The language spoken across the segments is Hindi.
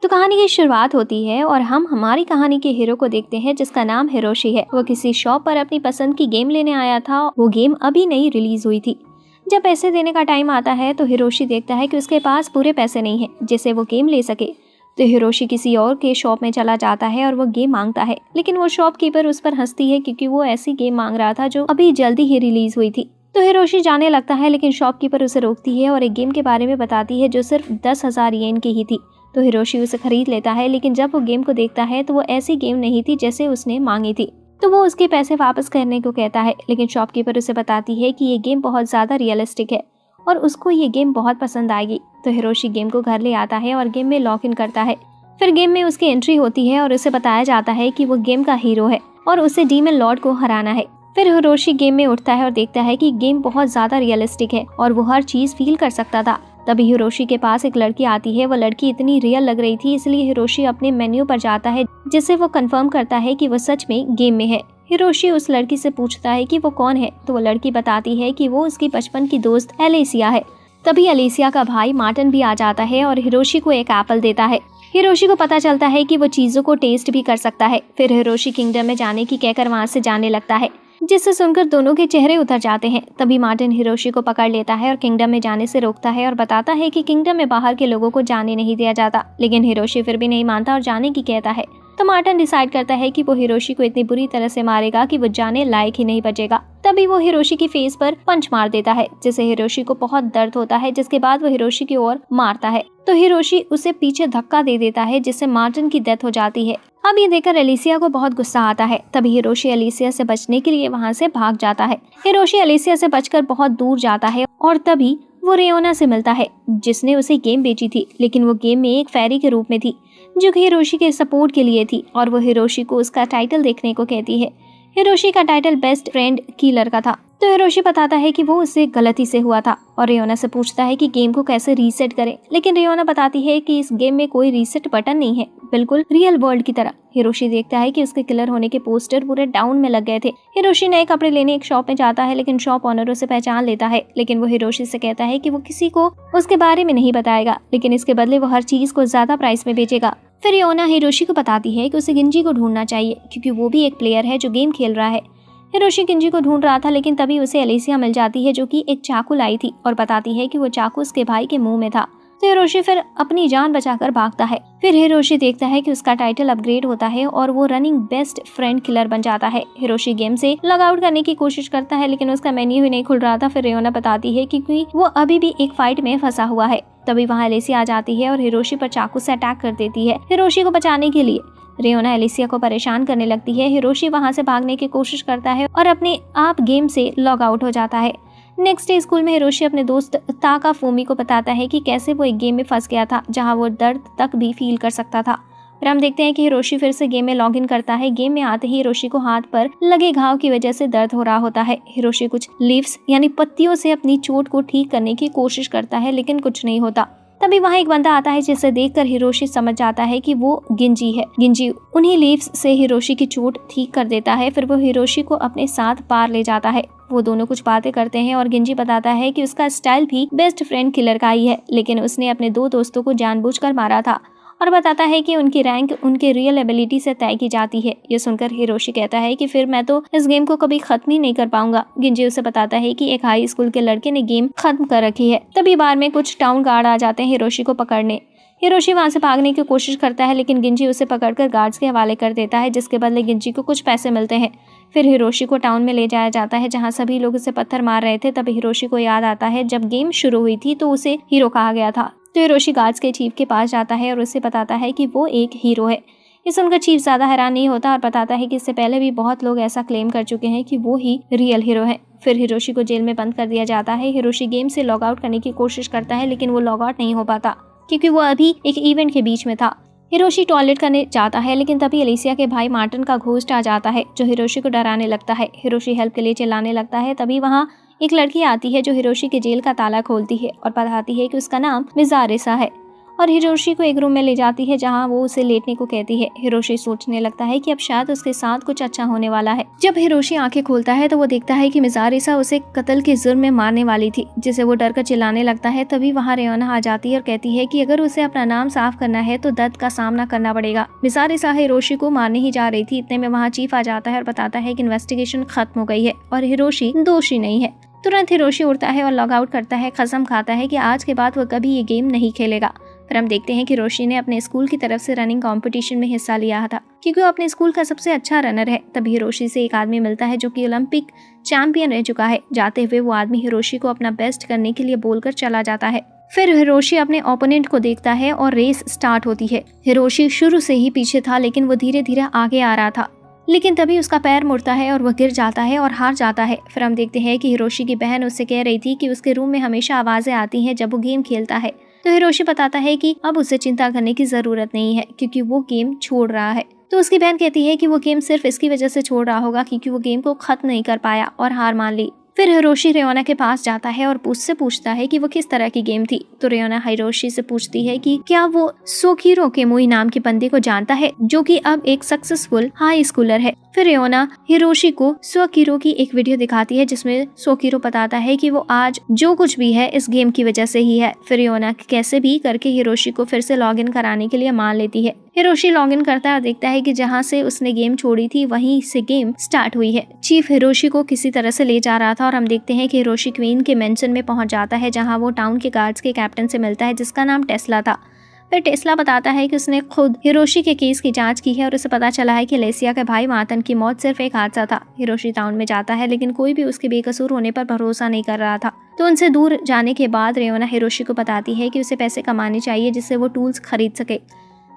तो कहानी की शुरुआत होती है और हम हमारी कहानी के हीरो को देखते हैं जिसका नाम हिरोशी है। वो किसी शॉप पर अपनी पसंद की गेम लेने आया था। वो गेम अभी नई रिलीज हुई थी। जब पैसे देने का टाइम आता है तो हिरोशी देखता है कि उसके पास पूरे पैसे नहीं हैं जिससे वो गेम ले सके। तो हिरोशी किसी और के शॉप में चला जाता है और वो गेम मांगता है, लेकिन वो शॉपकीपर उस पर हंसती है क्योंकि वो ऐसी गेम मांग रहा था जो अभी जल्दी ही रिलीज हुई थी। तो हिरोशी जाने लगता है, लेकिन शॉपकीपर उसे रोकती है और एक गेम के बारे में बताती है जो सिर्फ 10,000 येन की ही थी। तो हिरोशी उसे खरीद लेता है, लेकिन जब वो गेम को देखता है तो वो ऐसी गेम नहीं थी जैसे उसने मांगी थी। तो वो उसके पैसे वापस करने को कहता है, लेकिन शॉपकीपर उसे बताती है कि ये गेम बहुत ज़्यादा रियलिस्टिक है और उसको ये गेम बहुत पसंद आएगी। तो हिरोशी गेम को घर ले आता है और गेम में लॉग इन करता है। फिर गेम में उसकी एंट्री होती है और उसे बताया जाता है कि वो गेम का हीरो है और उसे डीमन लॉर्ड को हराना है। फिर हिरोशी गेम में उठता है और देखता है कि गेम बहुत ज़्यादा रियलिस्टिक है और वो हर चीज़ फील कर सकता था। तभी हिरोशी के पास एक लड़की आती है। वो लड़की इतनी रियल लग रही थी, इसलिए हिरोशी अपने मेन्यू पर जाता है जिससे वो कंफर्म करता है कि वो सच में गेम में है। हिरोशी उस लड़की से पूछता है कि वो कौन है, तो वो लड़की बताती है कि वो उसकी बचपन की दोस्त एलिसिया है। तभी एलिसिया का भाई मार्टिन भी आ जाता है और हिरोशी को एक एप्पल देता है। हिरोशी को पता चलता है कि वो चीज़ों को टेस्ट भी कर सकता है। फिर हिरोशी किंगडम में जाने की कहकर वहाँ से जाने लगता है, जिससे सुनकर दोनों के चेहरे उतर जाते हैं। तभी मार्टिन हिरोशी को पकड़ लेता है और किंगडम में जाने से रोकता है और बताता है कि किंगडम में बाहर के लोगों को जाने नहीं दिया जाता। लेकिन हिरोशी फिर भी नहीं मानता और जाने की कहता है। तो मार्टिन डिसाइड करता है कि वो हिरोशी को इतनी बुरी तरह से मारेगा कि वो जाने लायक ही नहीं बचेगा। तभी वो हिरोशी की फेस पर पंच मार देता है, जिससे हिरोशी को बहुत दर्द होता है, जिसके बाद वो हिरोशी की ओर मारता है। तो हिरोशी उसे पीछे धक्का दे देता है, जिससे मार्टिन की डेथ हो जाती है। अब ये देखकर एलिसिया को बहुत गुस्सा आता है। तभी हिरोशी एलिसिया से बचने के लिए वहाँ से भाग जाता है। हिरोशी एलिसिया से बचकर बहुत दूर जाता है और तभी वो रेयोना से मिलता है, जिसने उसे गेम बेची थी, लेकिन वो गेम में एक फेरी के रूप में थी जो कि हिरोशी के सपोर्ट के लिए थी और वो हिरोशी को उसका टाइटल देखने को कहती है। हिरोशी का टाइटल बेस्ट फ्रेंड किलर का था। तो हिरोशी बताता है कि वो उससे गलती से हुआ था और रेयोना से पूछता है कि गेम को कैसे रीसेट करें, लेकिन रेयोना बताती है कि इस गेम में कोई रीसेट बटन नहीं है, बिल्कुल रियल वर्ल्ड की तरह। हिरोशी देखता है कि उसके किलर होने के पोस्टर पूरे डाउन में लग गए थे। हिरोशी नए कपड़े लेने एक शॉप में जाता है, लेकिन शॉप ऑनर उसे पहचान लेता है, लेकिन वो हिरोशी से कहता है कि वो किसी को उसके बारे में नहीं बताएगा, लेकिन इसके बदले वो हर चीज को ज्यादा प्राइस में बेचेगा। फिर रेयोना हिरोशी को बताती है कि उसे गिंजी को ढूंढना चाहिए क्योंकि वो भी एक प्लेयर है जो गेम खेल रहा है। हिरोशी गिंजी को ढूंढ रहा था, लेकिन तभी उसे एलिसिया मिल जाती है जो कि एक चाकू लाई थी और बताती है कि वो चाकू उसके भाई के मुंह में था। तो हिरोशी फिर अपनी जान बचाकर भागता है। फिर हिरोशी देखता है कि उसका टाइटल अपग्रेड होता है और वो रनिंग बेस्ट फ्रेंड किलर बन जाता है। हिरोशी गेम से लॉग आउट करने की कोशिश करता है, लेकिन उसका मेन्यू ही नहीं खुल रहा था। फिर रेयोना बताती है कि वो अभी भी एक फाइट में फंसा हुआ है। तभी वहाँ एलिसिया आ जाती है और हिरोशी पर चाकू से अटैक कर देती है। हिरोशी को बचाने के लिए रेयोना एलिसिया को परेशान करने लगती है। हिरोशी वहाँ से भागने की कोशिश करता है और अपने आप गेम से लॉग आउट हो जाता है। नेक्स्ट डे स्कूल में हिरोशी अपने दोस्त ताकाफुमी को बताता है कि कैसे वो एक गेम में फंस गया था जहाँ वो दर्द तक भी फील कर सकता था। फिर हम देखते हैं कि हिरोशी फिर से गेम में लॉग इन करता है। गेम में आते ही हिरोशी को हाथ पर लगे घाव की वजह से दर्द हो रहा होता है। हिरोशी कुछ लीव्स यानी पत्तियों से अपनी चोट को ठीक करने की कोशिश करता है, लेकिन कुछ नहीं होता। तभी वहाँ एक बंदा आता है, जिसे देखकर हिरोशी समझ जाता है कि वो गिंजी है। गिंजी उन्हीं लीव्स से हिरोशी की चोट ठीक कर देता है। फिर वो हिरोशी को अपने साथ पार ले जाता है। वो दोनों कुछ बातें करते हैं और गिंजी बताता है कि उसका स्टाइल भी बेस्ट फ्रेंड किलर का ही है, लेकिन उसने अपने 2 दोस्तों को जानबूझकर मारा था और बताता है कि उनकी रैंक उनके रियल एबिलिटी से तय की जाती है। ये सुनकर हिरोशी कहता है कि फिर मैं तो इस गेम को कभी खत्म ही नहीं कर पाऊंगा। गिंजी उसे बताता है कि एक हाई स्कूल के लड़के ने गेम खत्म कर रखी है। तभी बार में कुछ टाउन गार्ड आ जाते हैं हिरोशी को पकड़ने। हिरोशी वहां से भागने की कोशिश करता है, लेकिन गिंजी उसे पकड़कर गार्ड्स के हवाले कर देता है, जिसके बदले गिंजी को कुछ पैसे मिलते हैं। फिर हिरोशी को टाउन में ले जाया जाता है जहाँ सभी लोग उसे पत्थर मार रहे थे। तभी हिरोशी को याद आता है जब गेम शुरू हुई थी तो उसे हीरो कहा गया था। तो हिरोशी गार्ड्स के चीफ के पास जाता है और उसे बताता है कि वो एक हीरो है। ये सुनकर चीफ ज्यादा हैरान नहीं होता और बताता है कि इससे पहले भी बहुत लोग ऐसा क्लेम कर चुके हैं कि वो ही रियल हीरो है। फिर हिरोशी को जेल में बंद कर दिया जाता है। हिरोशी गेम से लॉग आउट करने की कोशिश करता है, लेकिन वो लॉग आउट नहीं हो पाता क्योंकि वो अभी एक इवेंट के बीच में था। हिरोशी टॉयलेट करने जाता है, लेकिन तभी एलिसिया के भाई मार्टिन का घोस्ट आ जाता है जो हिरोशी को डराने लगता है। हिरोशी हेल्प के लिए चिल्लाने लगता है। तभी वहाँ एक लड़की आती है जो हिरोशी के जेल का ताला खोलती है और बताती है कि उसका नाम मिजारिसा है और हिरोशी को एक रूम में ले जाती है जहां वो उसे लेटने को कहती है। हिरोशी सोचने लगता है कि अब शायद उसके साथ कुछ अच्छा होने वाला है। जब हिरोशी आंखें खोलता है तो वो देखता है कि मिसारिसा उसे कत्ल के जुर्म में मारने वाली थी, जिसे वो डर कर चिल्लाने लगता है। तभी वहाँ रेओना आ जाती है और कहती है कि अगर उसे अपना नाम साफ करना है तो दर्द का सामना करना पड़ेगा। मिसारिसा हिरोशी को मारने ही जा रही थी, इतने में वहाँ चीफ आ जाता है और बताता है कि इन्वेस्टिगेशन खत्म हो गई है और हिरोशी दोषी नहीं है। तुरंत हिरोशी उड़ता है और लॉग आउट करता है, कसम खाता है कि आज के बाद वो कभी ये गेम नहीं खेलेगा। फिर हम देखते हैं कि हिरोशी ने अपने स्कूल की तरफ से रनिंग कंपटीशन में हिस्सा लिया था क्योंकि वो अपने स्कूल का सबसे अच्छा रनर है। तभी हिरोशी से एक आदमी मिलता है जो कि ओलंपिक चैंपियन रह चुका है। जाते हुए वो आदमी हिरोशी को अपना बेस्ट करने के लिए बोलकर चला जाता है। फिर हिरोशी अपने ओपोनेंट को देखता है और रेस स्टार्ट होती है। हिरोशी शुरू से ही पीछे था लेकिन वो धीरे धीरे आगे आ रहा था, लेकिन तभी उसका पैर मुड़ता है और वह गिर जाता है और हार जाता है। फिर हम देखते हैं कि हिरोशी की बहन उससे कह रही थी कि उसके रूम में हमेशा आवाजें आती हैं जब वो गेम खेलता है। तो हिरोशी बताता है कि अब उसे चिंता करने की जरूरत नहीं है क्योंकि वो गेम छोड़ रहा है। तो उसकी बहन कहती है कि वो गेम सिर्फ इसकी वजह से छोड़ रहा होगा क्योंकि वो गेम को खत्म नहीं कर पाया और हार मान ली। फिर हिरोशी रेओना के पास जाता है और उससे पूछता है कि वो किस तरह की गेम थी। तो रेओना हिरोशी से पूछती है कि क्या वो सोकिरो केमुई नाम के बंदे को जानता है जो कि अब एक सक्सेसफुल हाई स्कूलर है। फिर रेओना हिरोशी को सोकिरो की एक वीडियो दिखाती है जिसमें सोकिरो बताता है कि वो आज जो कुछ भी है इस गेम की वजह से ही है। फिर रेओना कैसे भी करके हिरोशी को फिर से लॉग इन कराने के लिए मान लेती है। हिरोशी लॉग इन करता है और देखता है कि जहाँ से उसने गेम छोड़ी थी वहीं से गेम स्टार्ट हुई है। चीफ हिरोशी को किसी तरह से ले जा रहा था और हम देखते हैं कि हिरोशी क्वीन के मेंशन में पहुंच जाता है जहां वो टाउन के गार्ड्स के कैप्टन से मिलता है जिसका नाम टेस्ला था। फिर टेस्ला बताता है कि उसने खुद हिरोशी के केस की जांच की है और उसे पता चला है कि अलेसिया के भाई मातन की मौत सिर्फ एक हादसा था। हिरोशी टाउन में जाता है लेकिन कोई भी उसके बेकसूर होने पर भरोसा नहीं कर रहा था। तो उनसे दूर जाने के बाद रेओना हिरोशी को बताती है कि उसे पैसे कमाने चाहिए जिससे वो टूल्स खरीद सके।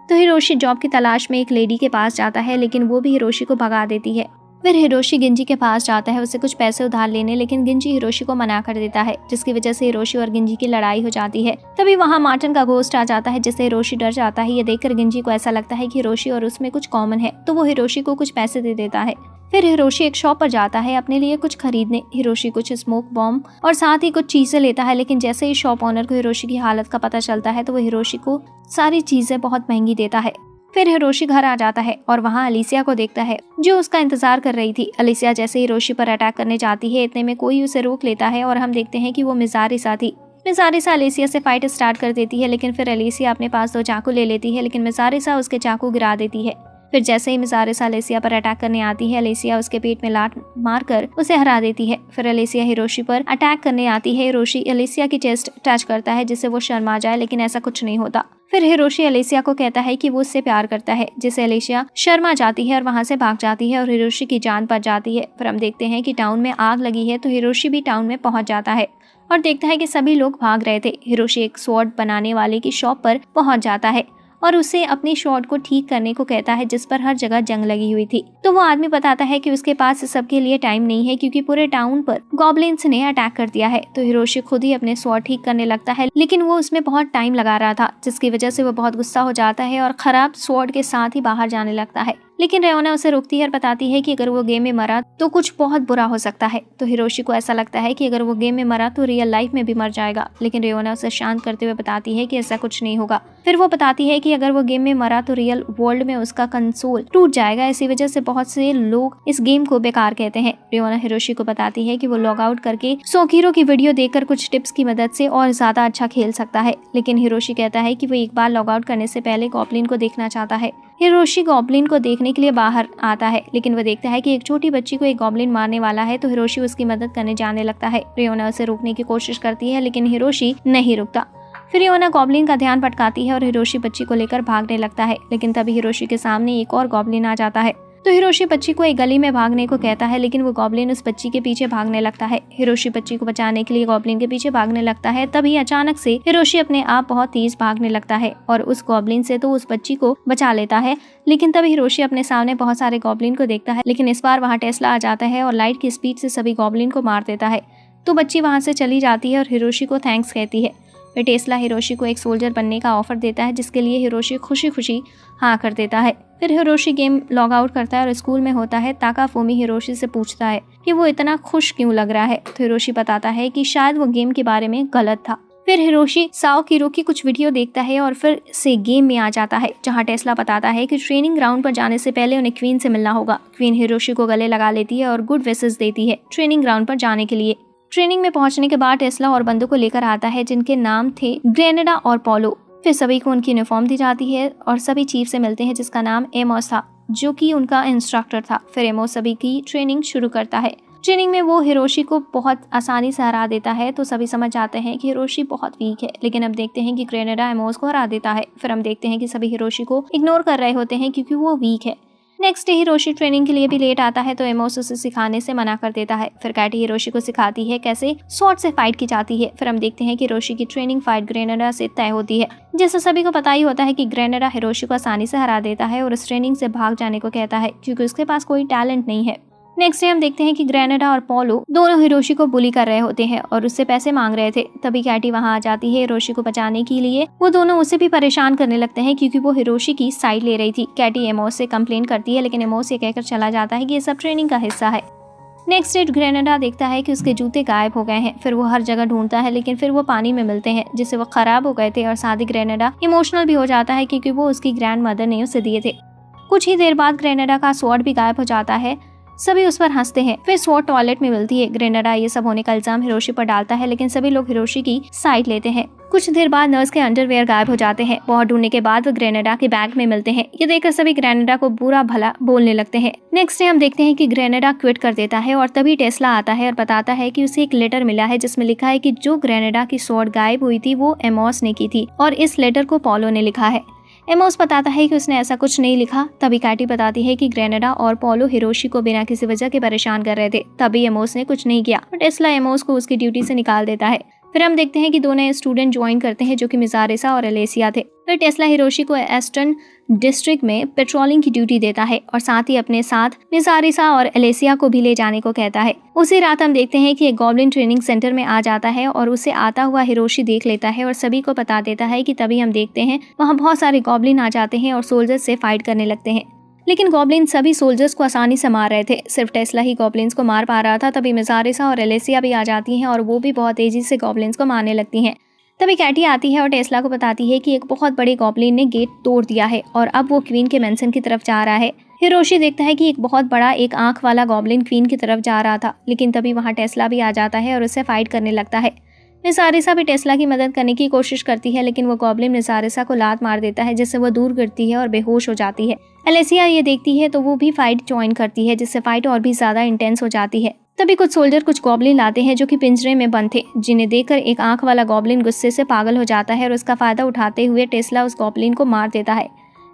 तो हिरोशी जॉब की तलाश में एक लेडी के पास जाता है लेकिन वो भी हिरोशी को भगा देती है। फिर हिरोशी गिंजी के पास जाता है उसे कुछ पैसे उधार लेने, लेकिन गिंजी हिरोशी को मना कर देता है जिसकी वजह से हिरोशी और गिंजी की लड़ाई हो जाती है। तभी वहाँ मार्टिन का घोस्ट आ जाता है जिससे हिरोशी डर जाता है। ये देखकर गिंजी को ऐसा लगता है कि हिरोशी और उसमें कुछ कॉमन है, तो वो हिरोशी को कुछ पैसे दे देता है। फिर हिरोशी एक शॉप पर जाता है अपने लिए कुछ खरीदने। हिरोशी कुछ स्मोक बॉम्ब और साथ ही कुछ चीजें लेता है, लेकिन जैसे ही शॉप ओनर को हिरोशी की हालत का पता चलता है तो वो हिरोशी को सारी चीजें बहुत महंगी देता है। फिर हिरोशी घर आ जाता है और वहाँ अलिसिया को देखता है जो उसका इंतजार कर रही थी। अलिसिया जैसे हिरोशी पर अटैक करने जाती है, इतने में कोई उसे रोक लेता है और हम देखते हैं कि वो मिसारिसा थी। मिसारिसा अलिसिया से फाइट स्टार्ट कर देती है, लेकिन फिर अलिसिया अपने पास 2 चाकू ले लेती है, लेकिन मिसारिसा उसके चाकू गिरा देती है। फिर जैसे ही मिसारिसा अलिसिया पर अटैक करने आती है, अलिसिया उसके पेट में लात मारकर उसे हरा देती है। फिर अलिसिया हिरोशी पर अटैक करने आती है। हिरोशी अलिसिया की चेस्ट टच करता है जिससे वो शर्मा जाए, लेकिन ऐसा कुछ नहीं होता। फिर हिरोशी अलिसिया को कहता है कि वो उससे प्यार करता है, जिससे अलिसिया शर्मा जाती है और वहां से भाग जाती है और हिरोशी की जान बच जाती है। फिर हम देखते हैं कि टाउन में आग लगी है, तो हिरोशी भी टाउन में पहुंच जाता है और देखता है कि सभी लोग भाग रहे थे। हिरोशी एक स्वॉर्ड बनाने वाले की शॉप पर पहुंच जाता है और उसे अपनी शॉट को ठीक करने को कहता है जिस पर हर जगह जंग लगी हुई थी। तो वो आदमी बताता है कि उसके पास इस सब के लिए टाइम नहीं है क्योंकि पूरे टाउन पर गॉब्लिन्स ने अटैक कर दिया है। तो हिरोशी खुद ही अपने स्वॉर्ड ठीक करने लगता है, लेकिन वो उसमें बहुत टाइम लगा रहा था जिसकी वजह से वो बहुत गुस्सा हो जाता है और खराब स्वॉर्ड के साथ ही बाहर जाने लगता है। लेकिन रेओना उसे रोकती है और बताती है कि अगर वो गेम में मरा तो कुछ बहुत बुरा हो सकता है। तो हिरोशी को ऐसा लगता है कि अगर वो गेम में मरा तो रियल लाइफ में भी मर जाएगा, लेकिन रेओना उसे शांत करते हुए बताती है कि ऐसा कुछ नहीं होगा। फिर वो बताती है कि अगर वो गेम में मरा तो रियल वर्ल्ड में उसका कंसोल टूट जाएगा, इसी वजह से बहुत से लोग इस गेम को बेकार कहते हैं। रेओना हिरोशी को बताती है कि वो लॉग आउट करके सोकिरो की वीडियो देखकर कुछ टिप्स की मदद से और ज्यादा अच्छा खेल सकता है, लेकिन हिरोशी कहता है कि वो एक बार लॉग आउट करने से पहले गॉब्लिन को देखना चाहता है। हिरोशी गॉब्लिन को देखने के लिए बाहर आता है, लेकिन वो देखता है कि एक छोटी बच्ची को एक गॉब्लिन मारने वाला है, तो हिरोशी उसकी मदद करने जाने लगता है। रेओना उसे रोकने की कोशिश करती है, लेकिन हिरोशी नहीं रुकता। फिर रेओना गॉब्लिन का ध्यान भटकाती है और हिरोशी बच्ची को लेकर भागने लगता है, लेकिन तभी हिरोशी के सामने एक और गॉब्लिन आ जाता है। तो हिरोशी बच्ची को एक गली में भागने को कहता है, लेकिन वो गॉब्लिन उस बच्ची के पीछे भागने लगता है। हिरोशी बच्ची को बचाने के लिए गॉब्लिन के पीछे भागने लगता है, तभी अचानक से हिरोशी अपने आप बहुत तेज भागने लगता है और उस गॉब्लिन से तो उस बच्ची को बचा लेता है। लेकिन तभी हिरोशी अपने सामने बहुत सारे गॉब्लिन को देखता है, लेकिन इस बार वहाँ टेस्ला आ जाता है और लाइट की स्पीड से सभी गॉब्लिन को मार देता है। तो बच्ची वहाँ से चली जाती है और हिरोशी को थैंक्स कहती है। फिर टेस्ला हिरोशी को एक सोल्जर बनने का ऑफर देता है, जिसके लिए हिरोशी खुशी खुशी हाँ कर देता है। फिर हिरोशी गेम लॉग आउट करता है और स्कूल में होता है ताकाफुमी हिरोशी से पूछता है कि वो इतना खुश क्यों लग रहा है। तो हिरोशी बताता है कि शायद वो गेम के बारे में गलत था। फिर हिरोशी साओकिरो की कुछ वीडियो देखता है और फिर से गेम में आ जाता है, जहां टेस्ला बताता है कि ट्रेनिंग ग्राउंड पर जाने से पहले उन्हें क्वीन से मिलना होगा। क्वीन हिरोशी को गले लगा लेती है और गुड विशेस देती है ट्रेनिंग ग्राउंड पर जाने के लिए। ट्रेनिंग में पहुंचने के बाद टेस्ला और बंदों को लेकर आता है, जिनके नाम थे ग्रेनेडा और पोलो। फिर सभी को उनकी यूनिफॉर्म दी जाती है और सभी चीफ से मिलते हैं, जिसका नाम एमोस था, जो कि उनका इंस्ट्रक्टर था। फिर एमोस सभी की ट्रेनिंग शुरू करता है। ट्रेनिंग में वो हिरोशी को बहुत आसानी से हरा देता है, तो सभी समझ जाते हैं कि हिरोशी बहुत वीक है। लेकिन अब देखते हैं कि ग्रेनेडा एमोस को हरा देता है। फिर हम देखते हैं कि सभी हिरोशी को इग्नोर कर रहे होते हैं क्योंकि वो वीक है। नेक्स्ट डे हिरोशी ट्रेनिंग के लिए भी लेट आता है, तो एमोस उसे सिखाने से मना कर देता है। फिर कैटी हिरोशी को सिखाती है कैसे स्वॉर्ड से फाइट की जाती है। फिर हम देखते हैं कि हिरोशी की ट्रेनिंग फाइट ग्रेनेडा से तय होती है। जैसे सभी को पता ही होता है कि ग्रेनेडा हिरोशी को आसानी से हरा देता है और उस ट्रेनिंग से भाग जाने को कहता है, क्योंकि उसके पास कोई टैलेंट नहीं है। नेक्स्ट डे हम देखते हैं कि ग्रेनेडा और पोलो दोनों हिरोशी को बुली कर रहे होते हैं और उससे पैसे मांग रहे थे। तभी कैटी वहां आ जाती है हिरोशी को बचाने के लिए। वो दोनों उसे भी परेशान करने लगते हैं क्योंकि वो हिरोशी की साइड ले रही थी। कैटी एमोस से कंप्लेन करती है, लेकिन एमोस ये कहकर चला जाता है कि ये सब ट्रेनिंग का हिस्सा है। नेक्स्ट डे ग्रेनेडा देखता है कि उसके जूते गायब हो गए हैं। फिर वो हर जगह ढूंढता है, लेकिन फिर वो पानी में मिलते हैं, जिससे वो खराब हो गए थे। और साथ ही ग्रेनेडा इमोशनल भी हो जाता है क्योंकि वो उसकी ग्रैंड मदर ने उसे दिए थे। कुछ ही देर बाद ग्रेनेडा का स्वॉर्ड भी गायब हो जाता है। सभी उस पर हंसते हैं। फिर स्वॉर्ड टॉयलेट में मिलती है। ग्रेनेडा ये सब होने का इल्जाम हिरोशी पर डालता है, लेकिन सभी लोग हिरोशी की साइड लेते हैं। कुछ देर बाद नर्स के अंडरवेयर गायब हो जाते हैं। बहुत ढूंढने के बाद वो ग्रेनेडा के बैग में मिलते हैं। ये देखकर सभी ग्रेनेडा को बुरा भला बोलने लगते हैं। नेक्स्ट डे हम देखते हैं कि ग्रेनेडा क्विट कर देता है और तभी टेस्ला आता है और बताता है कि उसे एक लेटर मिला है, जिसमें लिखा है कि जो ग्रेनेडा की स्वॉर्ड गायब हुई थी वो एमोस ने की थी और इस लेटर को पोलो ने लिखा है। एमोस बताता है कि उसने ऐसा कुछ नहीं लिखा। तभी कैटी बताती है कि ग्रेनेडा और पोलो हिरोशी को बिना किसी वजह के परेशान कर रहे थे। तभी एमोस ने कुछ नहीं किया। टेस्ला एमोस को उसकी ड्यूटी से निकाल देता है। फिर हम देखते हैं कि दो नए स्टूडेंट ज्वाइन करते हैं, जो कि मिजारेसा और एलेसिया थे। फिर टेस्ला हिरोशी को एस्टन डिस्ट्रिक्ट में पेट्रोलिंग की ड्यूटी देता है और साथ ही अपने साथ मिजारेसा और एलेसिया को भी ले जाने को कहता है। उसी रात हम देखते हैं कि एक गॉब्लिन ट्रेनिंग सेंटर में आ जाता है और उसे आता हुआ हिरोशी देख लेता है और सभी को बता देता है कि तभी हम देखते हैं वहाँ बहुत सारे गॉब्लिन आ जाते हैं और सोल्जर्स से फाइट करने लगते हैं। लेकिन गॉब्लिन सभी सोल्जर्स को आसानी से मार रहे थे। सिर्फ टेस्ला ही गॉब्लिन्स को मार पा रहा था। तभी मिजारेसा और एलेसिया भी आ जाती हैं और वो भी बहुत तेजी से गॉब्लिन्स को मारने लगती हैं। तभी कैटी आती है और टेस्ला को बताती है कि एक बहुत बड़े गॉब्लिन ने गेट तोड़ दिया है और अब वो क्वीन के मेंशन की तरफ जा रहा है। हिरोशी देखता है कि एक बहुत बड़ा एक आंख वाला गॉब्लिन क्वीन की तरफ जा रहा था, लेकिन तभी वहाँ टेस्ला भी आ जाता है और उससे फाइट करने लगता है। मिजारेसा भी टेस्ला की मदद करने की कोशिश करती है, लेकिन वो गॉब्लिन मिजारेसा को लात मार देता है, जिससे वो दूर गिरती है और बेहोश हो जाती है। एलेसिया ये देखती है तो वो भी फाइट ज्वाइन करती है, जिससे फाइट और भी ज्यादा इंटेंस हो जाती है। तभी कुछ सोल्जर कुछ गॉब्लिन लाते हैं जो कि पिंजरे में बंद थे, जिन्हें देखकर एक आंख वाला गॉब्लिन गुस्से से पागल हो जाता है और उसका फायदा उठाते हुए टेस्ला उस गॉब्लिन को मार देता है।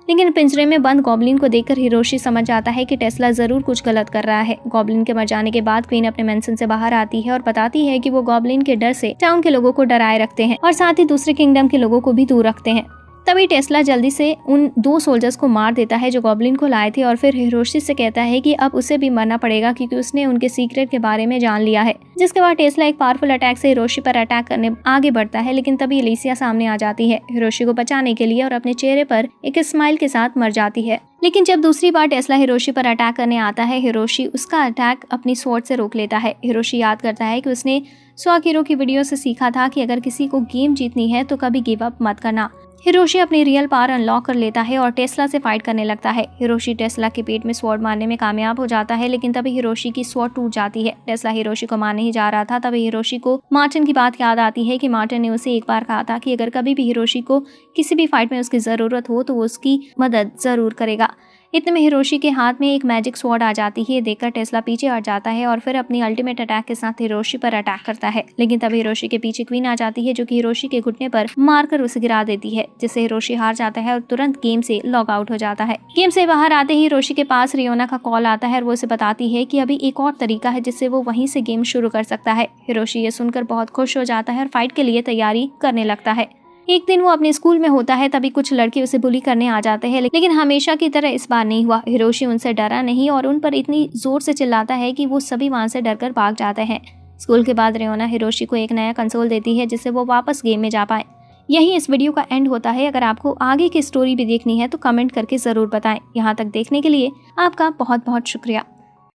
लेकिन पिंजरे में बंद गॉब्लिन को देखकर हिरोशी समझ जाता है कि टेस्ला जरूर कुछ गलत कर रहा है। गॉब्लिन के मर जाने के बाद क्वीन अपने मेंशन से बाहर आती है और बताती है कि वो गॉब्लिन के डर से टाउन के लोगों को डराए रखते हैं और साथ ही दूसरे किंगडम के लोगों को भी दूर रखते हैं। तभी टेस्ला जल्दी से उन दो सोल्जर्स को मार देता है जो गॉब्लिन को लाए थे और फिर हिरोशी से कहता है कि अब उसे भी मरना पड़ेगा क्योंकि उसने उनके सीक्रेट के बारे में जान लिया है। जिसके बाद टेस्ला एक पावरफुल अटैक से हिरोशी पर अटैक करने आगे बढ़ता है, लेकिन तभी एलेसिया सामने आ जाती है हिरोशी को बचाने के लिए और अपने चेहरे पर एक स्माइल के साथ मर जाती है। लेकिन जब दूसरी बार टेस्ला हिरोशी पर अटैक करने आता है, हिरोशी उसका अटैक अपनी स्वॉर्ड से रोक लेता है। हिरोशी याद करता है कि उसने साओकिरो की वीडियो से सीखा था कि अगर किसी को गेम जीतनी है तो कभी गिव अप मत करना। हिरोशी अपनी रियल पावर अनलॉक कर लेता है और टेस्ला से फाइट करने लगता है। हिरोशी टेस्ला के पेट में स्वॉर्ड मारने में कामयाब हो जाता है, लेकिन तभी हिरोशी की स्वॉर्ड टूट जाती है। टेस्ला हिरोशी को मारने ही जा रहा था, तभी हिरोशी को मार्टिन की बात याद आती है कि मार्टिन ने उसे एक बार कहा था कि अगर कभी भी हिरोशी को किसी भी फाइट में उसकी जरूरत हो तो वो उसकी मदद जरूर करेगा। इतने में हिरोशी के हाथ में एक मैजिक स्वॉर्ड आ जाती है। देखकर टेस्ला पीछे हट जाता है और फिर अपनी अल्टीमेट अटैक के साथ हिरोशी पर अटैक करता है, लेकिन तभी हिरोशी के पीछे क्वीन आ जाती है जो कि हिरोशी के घुटने पर मारकर उसे गिरा देती है, जिससे हिरोशी हार जाता है और तुरंत गेम से लॉग आउट हो जाता है। गेम से बाहर आते ही हिरोशी के पास रियोना का कॉल आता है और वो उसे बताती है कि अभी एक और तरीका है जिससे वो वहीं से गेम शुरू कर सकता है। हिरोशी ये सुनकर बहुत खुश हो जाता है और फाइट के लिए तैयारी करने लगता है। एक दिन वो अपने स्कूल में होता है, तभी कुछ लड़के उसे बुली करने आ जाते हैं, लेकिन हमेशा की तरह इस बार नहीं हुआ। हिरोशी उनसे डरा नहीं और उन पर इतनी जोर से चिल्लाता है कि वो सभी वहां से डरकर भाग जाते हैं। स्कूल के बाद रियोना हिरोशी को एक नया कंसोल देती है जिससे वो वापस गेम में जा पाए। यही इस वीडियो का एंड होता है। अगर आपको आगे की स्टोरी भी देखनी है तो कमेंट करके जरूर बताएं। यहाँ तक देखने के लिए आपका बहुत बहुत शुक्रिया।